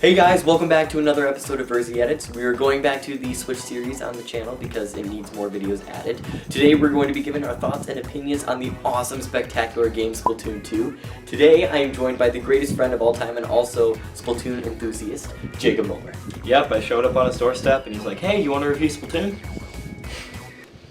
Hey guys, welcome back to another episode of Verzi Editz. We are going back to the Switch series on the channel because it needs more videos added. Today we're going to be giving our thoughts and opinions on the awesome, spectacular game Splatoon 2. Today I am joined by the greatest friend of all time and also Splatoon enthusiast, Jacob Muller. Yep, I showed up on his doorstep and he's like, hey, you want to review Splatoon?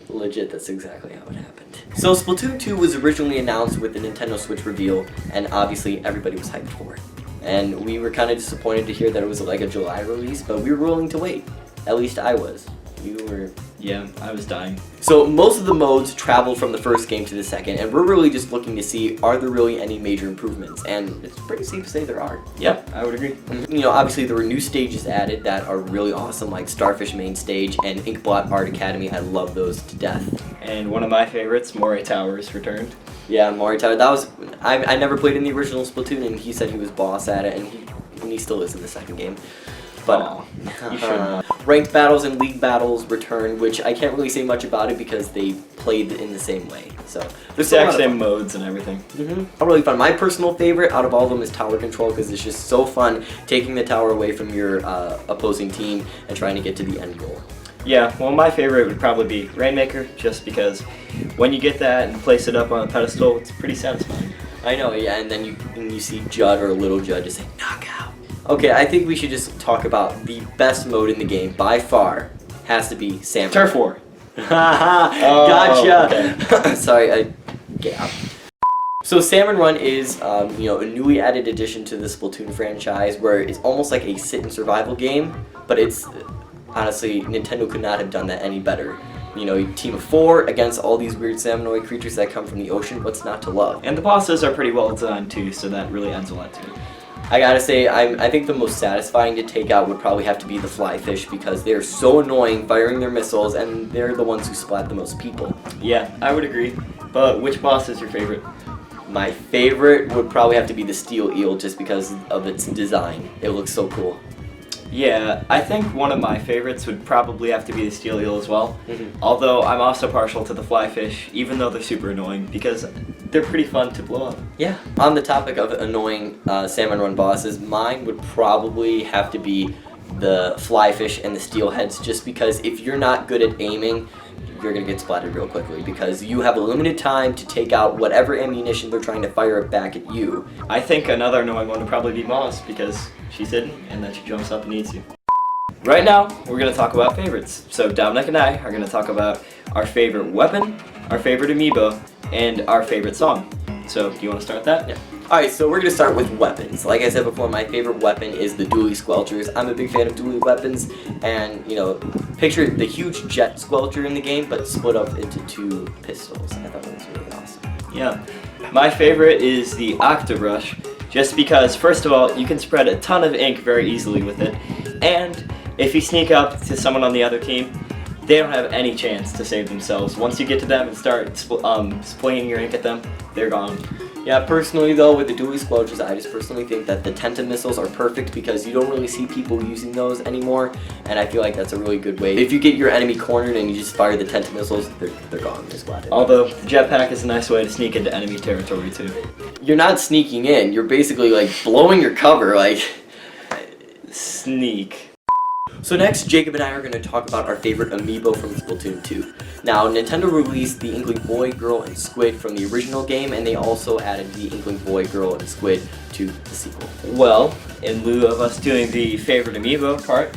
Legit, that's exactly how it happened. So Splatoon 2 was originally announced with the Nintendo Switch reveal, and obviously everybody was hyped for it. And we were kind of disappointed to hear that it was like a July release, but we were willing to wait. At least I was. You were... Yeah, I was dying. So most of the modes traveled from the first game to the second, and we're really just looking to see, are there really any major improvements? And it's pretty safe to say there are. Yep, I would agree. You know, obviously there were new stages added that are really awesome, like Starfish Main Stage and Inkblot Art Academy. I love those to death. And one of my favorites, Moray Towers, returned. Yeah, Moray Tower. That was... I never played in the original Splatoon, and he said he was boss at it, and he still is in the second game. But you shouldn't. Ranked battles and league battles return, which I can't really say much about it because they played in the same way. So the exact same modes and everything. Really fun. My personal favorite out of all of them is tower control because it's just so fun taking the tower away from your opposing team and trying to get to the end goal. Yeah, well, my favorite would probably be Rainmaker, just because when you get that and place it up on a pedestal, it's pretty satisfying. I know, yeah, and then you see Judd or Little Judd just say, knockout. Okay, I think we should just talk about the best mode in the game, by far, has to be Salmon Run. Turf War. Gotcha! Okay. Sorry, yeah. So Salmon Run is, a newly added addition to the Splatoon franchise where it's almost like a sit and survival game, but it's, honestly, Nintendo could not have done that any better. You know, a team of 4 against all these weird salmonoid creatures that come from the ocean, what's not to love? And the bosses are pretty well designed too, so that really adds a lot to it. I gotta say, I think the most satisfying to take out would probably have to be the flyfish because they're so annoying firing their missiles and they're the ones who splat the most people. Yeah, I would agree. But which boss is your favorite? My favorite would probably have to be the steel eel just because of its design. It looks so cool. Yeah, I think one of my favorites would probably have to be the steel eel as well. Although I'm also partial to the flyfish, even though they're super annoying, because they're pretty fun to blow up. Yeah. On the topic of annoying Salmon Run bosses, mine would probably have to be the flyfish and the steelheads, just because if you're not good at aiming, you're going to get splattered real quickly because you have a limited time to take out whatever ammunition they're trying to fire back at you. I think another annoying one would probably be Moss because she's hidden and then she jumps up and eats you. Right now, we're going to talk about favorites. So Dominic and I are going to talk about our favorite weapon, our favorite amiibo, and our favorite song. So do you want to start that? Yeah. Alright, so we're going to start with weapons. Like I said before, my favorite weapon is the dually squelchers. I'm a big fan of dually weapons, and, picture the huge jet squelcher in the game, but split up into 2 pistols. I thought that was really awesome. Yeah. My favorite is the Octobrush, just because, first of all, you can spread a ton of ink very easily with it, and if you sneak up to someone on the other team, they don't have any chance to save themselves. Once you get to them and start splinging your ink at them, they're gone. Yeah, personally though, with the dually squelchers, I just personally think that the Tenta missiles are perfect because you don't really see people using those anymore, and I feel like that's a really good way. If you get your enemy cornered and you just fire the Tenta missiles, they're gone, they're splatted. Although, the jetpack is a nice way to sneak into enemy territory too. You're not sneaking in, you're basically like blowing your cover, like... Sneak. So next, Jacob and I are going to talk about our favorite amiibo from Splatoon 2. Now, Nintendo released the Inkling Boy, Girl, and Squid from the original game, and they also added the Inkling Boy, Girl, and Squid to the sequel. Well, in lieu of us doing the favorite amiibo part,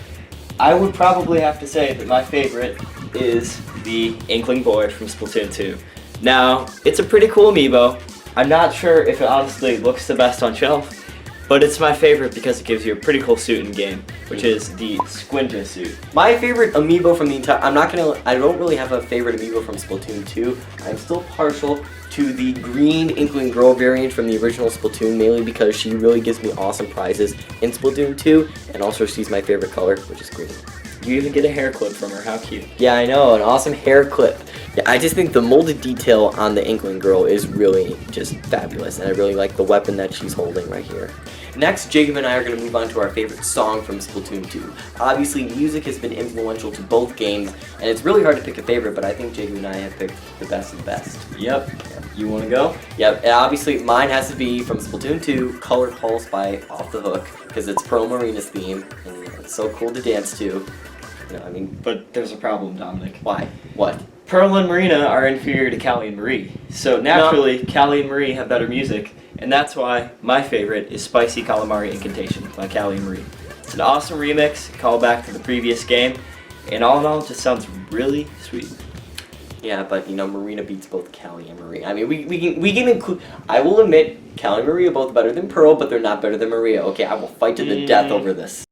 I would probably have to say that my favorite is the Inkling Boy from Splatoon 2. Now, it's a pretty cool amiibo. I'm not sure if it honestly looks the best on shelf, but it's my favorite because it gives you a pretty cool suit in game, which is the Squinter suit. My favorite amiibo from the entire... I don't really have a favorite amiibo from Splatoon 2. I'm still partial to the green Inkling Girl variant from the original Splatoon, mainly because she really gives me awesome prizes in Splatoon 2, and also she's my favorite color, which is green. You even get a hair clip from her, how cute. Yeah, I know, an awesome hair clip. Yeah, I just think the molded detail on the Inkling Girl is really just fabulous, and I really like the weapon that she's holding right here. Next, Jacob and I are going to move on to our favorite song from Splatoon 2. Obviously, music has been influential to both games, and it's really hard to pick a favorite, but I think Jacob and I have picked the best of the best. Yep. You want to go? Yep, and obviously mine has to be from Splatoon 2, Color Pulse by Off the Hook, because it's Pearl Marina's theme, and it's so cool to dance to. You know, I mean, But there's a problem, Dominic. why? What? Pearl and Marina are inferior to Callie and Marie. So naturally, Callie and Marie have better music, and that's why my favorite is Spicy Calamari Incantation by Callie and Marie. It's an awesome remix, callback to the previous game, and all in all, it just sounds really sweet. Yeah, but you know, Marina beats both Callie and Maria. I mean, we can include. I will admit, Callie and Maria are both better than Pearl, but they're not better than Maria. Okay, I will fight to the death over this.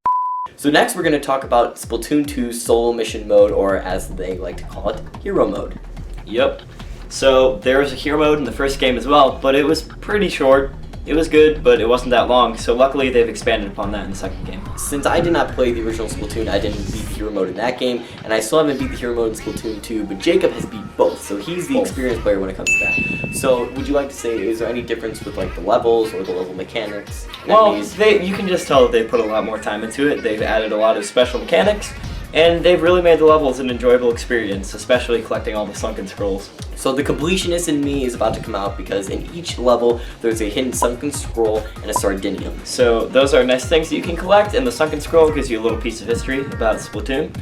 So next, we're going to talk about Splatoon 2's solo mission mode, or as they like to call it, hero mode. Yep. So there was a hero mode in the first game as well, but it was pretty short. It was good, but it wasn't that long, so luckily they've expanded upon that in the second game. Since I did not play the original Splatoon, I didn't beat the hero mode in that game, and I still haven't beat the hero mode in Splatoon 2, but Jacob has beat both, so he's the experienced player when it comes to that. So would you like to say, is there any difference with like the levels or the level mechanics? Well, you can just tell that they put a lot more time into it. They've added a lot of special mechanics, and they've really made the levels an enjoyable experience, especially collecting all the sunken scrolls. So the completionist in me is about to come out because in each level there's a hidden sunken scroll and a sardinium. So those are nice things that you can collect, and the sunken scroll gives you a little piece of history about Splatoon,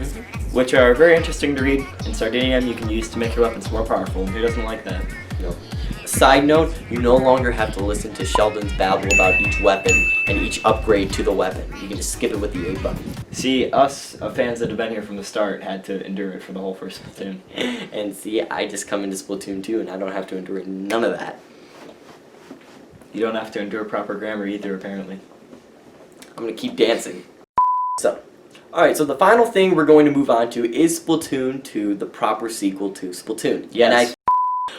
which are very interesting to read, and sardinium you can use to make your weapons more powerful. Who doesn't like that? No. Side note, you no longer have to listen to Sheldon's babble about each weapon and each upgrade to the weapon. You can just skip it with the A button. See, us fans that have been here from the start had to endure it for the whole first Splatoon. And see, I just come into Splatoon 2 and I don't have to endure none of that. You don't have to endure proper grammar either, apparently. I'm gonna keep dancing. So, alright, so the final thing we're going to move on to is Splatoon 2, the proper sequel to Splatoon. Yes.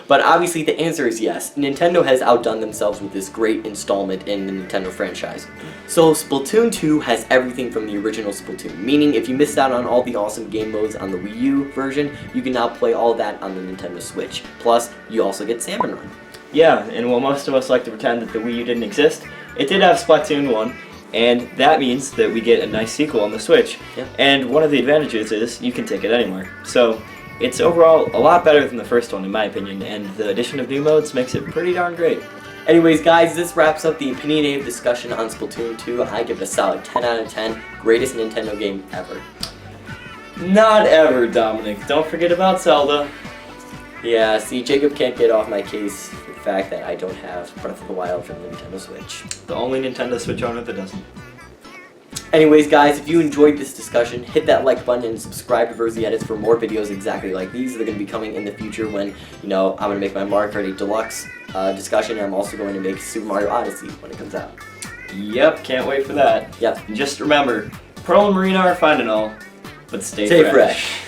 But obviously the answer is yes. Nintendo has outdone themselves with this great installment in the Nintendo franchise. So Splatoon 2 has everything from the original Splatoon, meaning if you missed out on all the awesome game modes on the Wii U version, you can now play all that on the Nintendo Switch. Plus, you also get Salmon Run. Yeah, and while most of us like to pretend that the Wii U didn't exist, it did have Splatoon 1, and that means that we get a nice sequel on the Switch. Yeah. And one of the advantages is you can take it anywhere. So it's overall a lot better than the first one, in my opinion, and the addition of new modes makes it pretty darn great. Anyways, guys, this wraps up the opinionated discussion on Splatoon 2. I give it a solid 10 out of 10. Greatest Nintendo game ever. Not ever, Dominic. Don't forget about Zelda. Yeah, see, Jacob can't get off my case for the fact that I don't have Breath of the Wild for the Nintendo Switch. The only Nintendo Switch owner that doesn't. Anyways, guys, if you enjoyed this discussion, hit that like button and subscribe to Verzi Editz for more videos exactly like these. They're going to be coming in the future when, you know, I'm going to make my Mario Kart 8 Deluxe discussion, and I'm also going to make Super Mario Odyssey when it comes out. Yep, can't wait for that. Yep. And just remember, Pearl and Marina are fine and all, but stay Stay fresh. fresh.